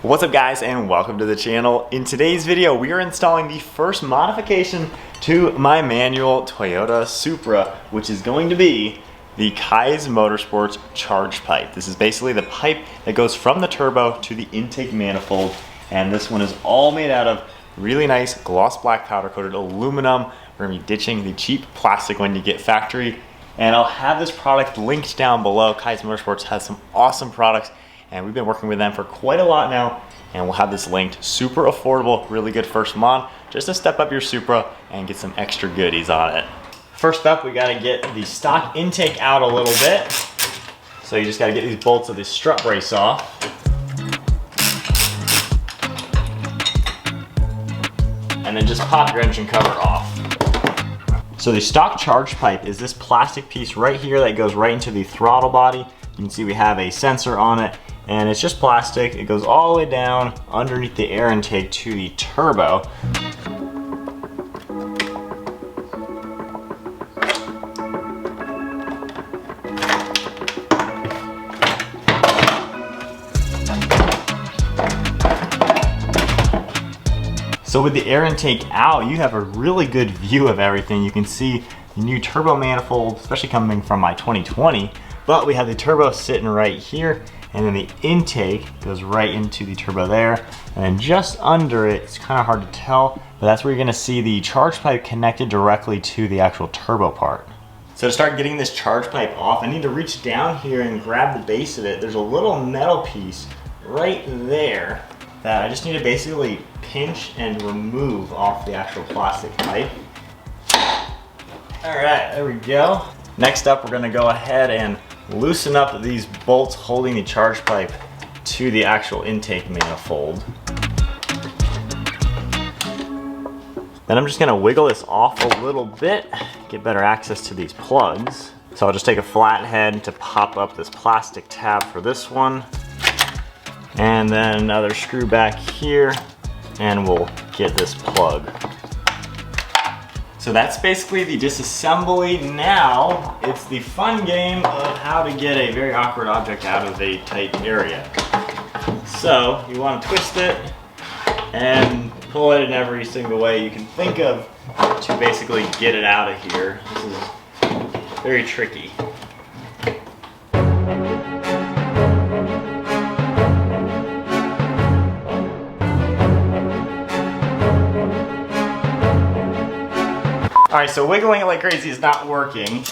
What's up guys, and welcome to the channel. In today's video we are installing the first modification to my manual Toyota Supra, which is going to be the KIES Motorsports charge pipe. This is basically the pipe that goes from the turbo to the intake manifold, and this one is all made out of really nice gloss black powder coated aluminum. We're going to be ditching the cheap plastic when you get factory, and I'll have this product linked down below. KIES Motorsports has some awesome products, and we've been working with them for quite a lot now, and we'll have this linked. Super affordable, really good first mod, just to step up your Supra and get some extra goodies on it. First up, we gotta get the stock intake out a little bit. So you just gotta get these bolts of the strut brace off. And then just pop your engine cover off. So the stock charge pipe is this plastic piece right here that goes right into the throttle body. You can see we have a sensor on it, and it's just plastic. It goes all the way down underneath the air intake to the turbo. So with the air intake out, you have a really good view of everything. You can see the new turbo manifold, especially coming from my 2020, but we have the turbo sitting right here, and then the intake goes right into the turbo there, and then just under it, it's kind of hard to tell, but that's where you're gonna see the charge pipe connected directly to the actual turbo part. So to start getting this charge pipe off, I need to reach down here and grab the base of it. There's a little metal piece right there that I just need to basically pinch and remove off the actual plastic pipe. All right, there we go. Next up, we're gonna go ahead and loosen up these bolts holding the charge pipe to the actual intake manifold. Then I'm just gonna wiggle this off a little bit, get better access to these plugs. So I'll just take a flat head to pop up this plastic tab for this one, and then another screw back here, and we'll get this plug. So that's basically the disassembly. Now it's the fun game of how to get a very awkward object out of a tight area. So you want to twist it and pull it in every single way you can think of to basically get it out of here. This is very tricky. All right, so wiggling it like crazy is not working.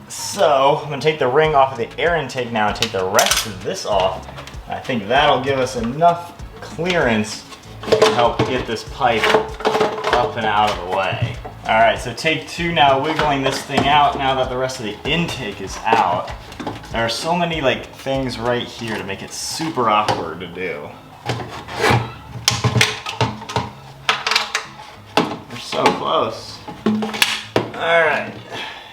So I'm gonna take the ring off of the air intake now and take the rest of this off. I think that'll give us enough clearance to help get this pipe up and out of the way. All right, so take two now, wiggling this thing out now that the rest of the intake is out. There are so many things right here to make it super awkward to do. We're so close. All right,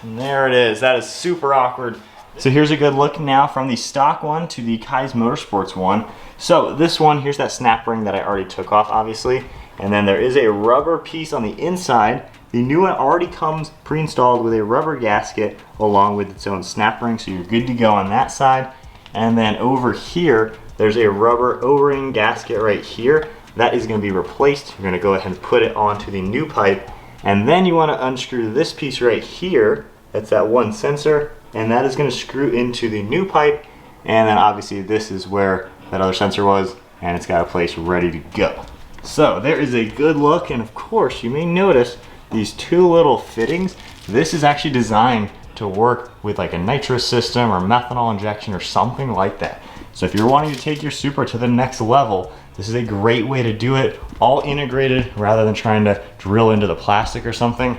and there it is. That is super awkward. So here's a good look now from the stock one to the KIES Motorsports one. So this one, here's that snap ring that I already took off, obviously. And then there is a rubber piece on the inside. The new one already comes pre-installed with a rubber gasket along with its own snap ring, so you're good to go on that side. And then over here, there's a rubber O-ring gasket right here. That is gonna be replaced. You're gonna go ahead and put it onto the new pipe. And then you want to unscrew this piece right here. That's that one sensor, and that is going to screw into the new pipe. And then obviously this is where that other sensor was, and it's got a place ready to go. So there is a good look, and of course you may notice these two little fittings. This is actually designed to work with like a nitrous system or methanol injection or something like that. So if you're wanting to take your Supra to the next level, this is a great way to do it, all integrated rather than trying to drill into the plastic or something.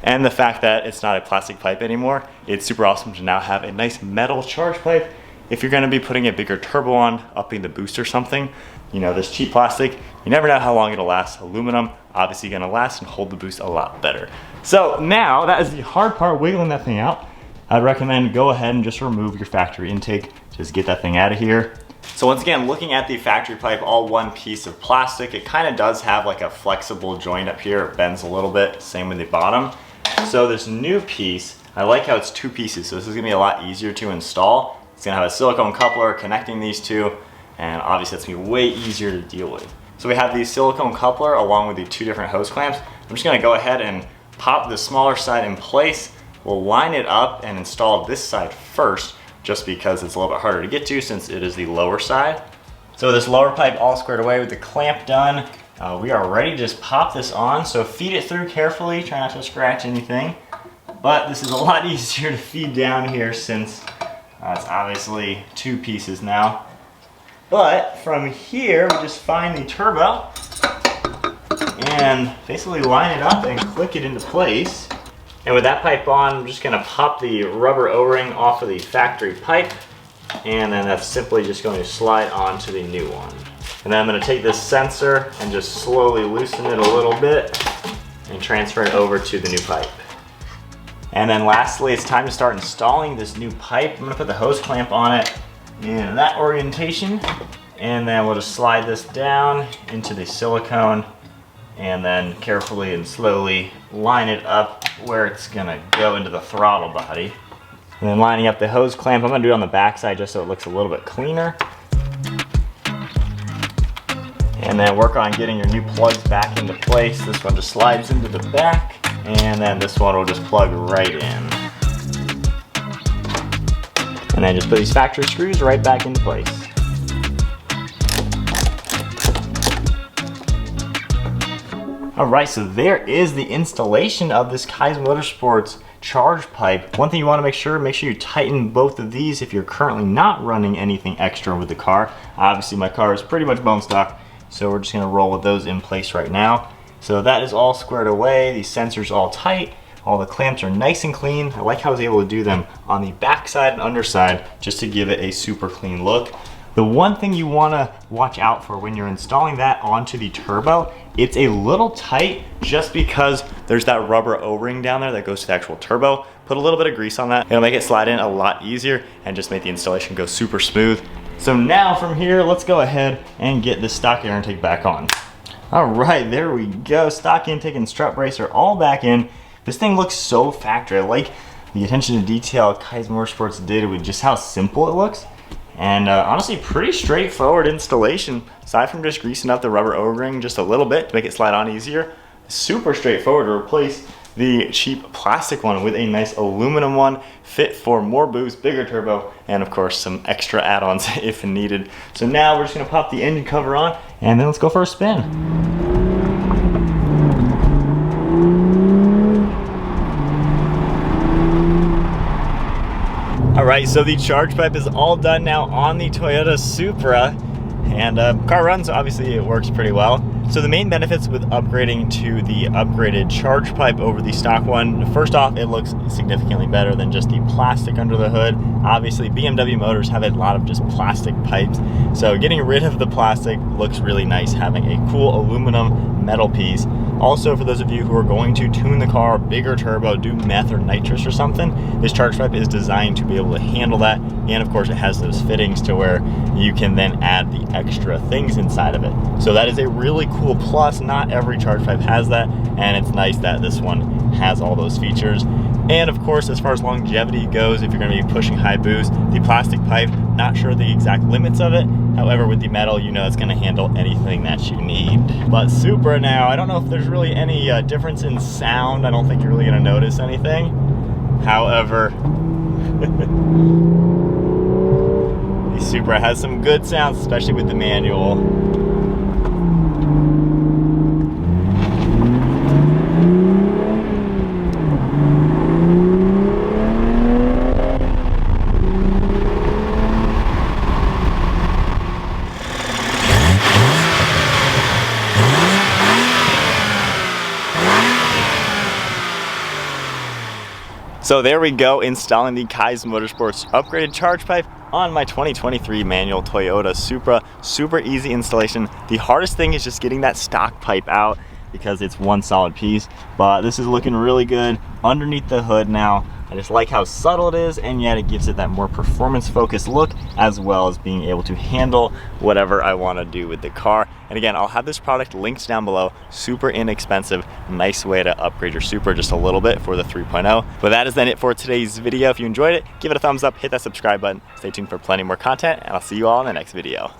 And the fact that it's not a plastic pipe anymore, it's super awesome to now have a nice metal charge pipe. If you're gonna be putting a bigger turbo on, upping the boost or something, you know, this cheap plastic, you never know how long it'll last. Aluminum, obviously gonna last and hold the boost a lot better. So now that is the hard part, wiggling that thing out. I'd recommend go ahead and just remove your factory intake. Just get that thing out of here. So once again, looking at the factory pipe, all one piece of plastic, it kind of does have like a flexible joint up here. It bends a little bit, same with the bottom. So this new piece, I like how it's two pieces. So this is gonna be a lot easier to install. It's gonna have a silicone coupler connecting these two. and obviously that's gonna be way easier to deal with. So we have the silicone coupler along with the 2 different hose clamps. I'm just gonna go ahead and pop the smaller side in place. We'll line it up and install this side first, just because it's a little bit harder to get to since it is the lower side. So this lower pipe all squared away with the clamp done, we are ready to just pop this on. So feed it through carefully, try not to scratch anything. But this is a lot easier to feed down here since it's obviously 2 pieces now. But from here, we just find the turbo and basically line it up and click it into place. And with that pipe on, I'm just gonna pop the rubber O-ring off of the factory pipe, and then that's simply just going to slide onto the new one. And then I'm gonna take this sensor and just slowly loosen it a little bit and transfer it over to the new pipe. And then lastly, it's time to start installing this new pipe. I'm gonna put the hose clamp on it in that orientation, and then we'll just slide this down into the silicone and then carefully and slowly line it up where it's gonna go into the throttle body. And then lining up the hose clamp, I'm gonna do it on the back side just so it looks a little bit cleaner. And then work on getting your new plugs back into place. This one just slides into the back, and then this one will just plug right in. And then just put these factory screws right back into place. Alright, so there is the installation of this KIES Motorsports charge pipe. One thing you want to make sure you tighten both of these if you're currently not running anything extra with the car. Obviously my car is pretty much bone stock, so we're just going to roll with those in place right now. So that is all squared away, the sensors all tight, all the clamps are nice and clean. I like how I was able to do them on the back side and underside just to give it a super clean look. The one thing you want to watch out for when you're installing that onto the turbo, it's a little tight just because there's that rubber O-ring down there that goes to the actual turbo. Put a little bit of grease on that. It'll make it slide in a lot easier and just make the installation go super smooth. So now from here, let's go ahead and get this stock air intake back on. All right, there we go. Stock intake and strut brace are all back in. This thing looks so factory. I like the attention to detail KIES Motorsports did with just how simple it looks. And honestly, pretty straightforward installation. Aside from just greasing up the rubber O-ring just a little bit to make it slide on easier, super straightforward to replace the cheap plastic one with a nice aluminum one, fit for more boost, bigger turbo, and of course some extra add-ons if needed. So now we're just gonna pop the engine cover on, and then let's go for a spin. Alright, so the charge pipe is all done now on the Toyota Supra, and car runs, obviously it works pretty well. So the main benefits with upgrading to the upgraded charge pipe over the stock one, first off, it looks significantly better than just the plastic under the hood. Obviously BMW motors have a lot of just plastic pipes, so getting rid of the plastic looks really nice, having a cool aluminum metal piece. Also, for those of you who are going to tune the car, bigger turbo, do meth or nitrous or something, this charge pipe is designed to be able to handle that. And of course, it has those fittings to where you can then add the extra things inside of it. So that is a really cool plus. Not every charge pipe has that, and it's nice that this one has all those features. And of course, as far as longevity goes, if you're going to be pushing high boost, the plastic pipe, not sure the exact limits of it. However, with the metal, you know it's going to handle anything that you need. But Supra now, I don't know if there's really any difference in sound. I don't think you're really going to notice anything. However, the Supra has some good sounds, especially with the manual. So there we go, installing the KIES Motorsports upgraded charge pipe on my 2023 manual Toyota Supra. Super easy installation. The hardest thing is just getting that stock pipe out because it's one solid piece, but this is looking really good underneath the hood now. I just like how subtle it is, and yet it gives it that more performance focused look, as well as being able to handle whatever I want to do with the car. And again, I'll have this product linked down below. Super inexpensive, nice way to upgrade your Supra just a little bit for the 3.0. But that is then it for today's video. If you enjoyed it, give it a thumbs up, hit that subscribe button. Stay tuned for plenty more content, and I'll see you all in the next video.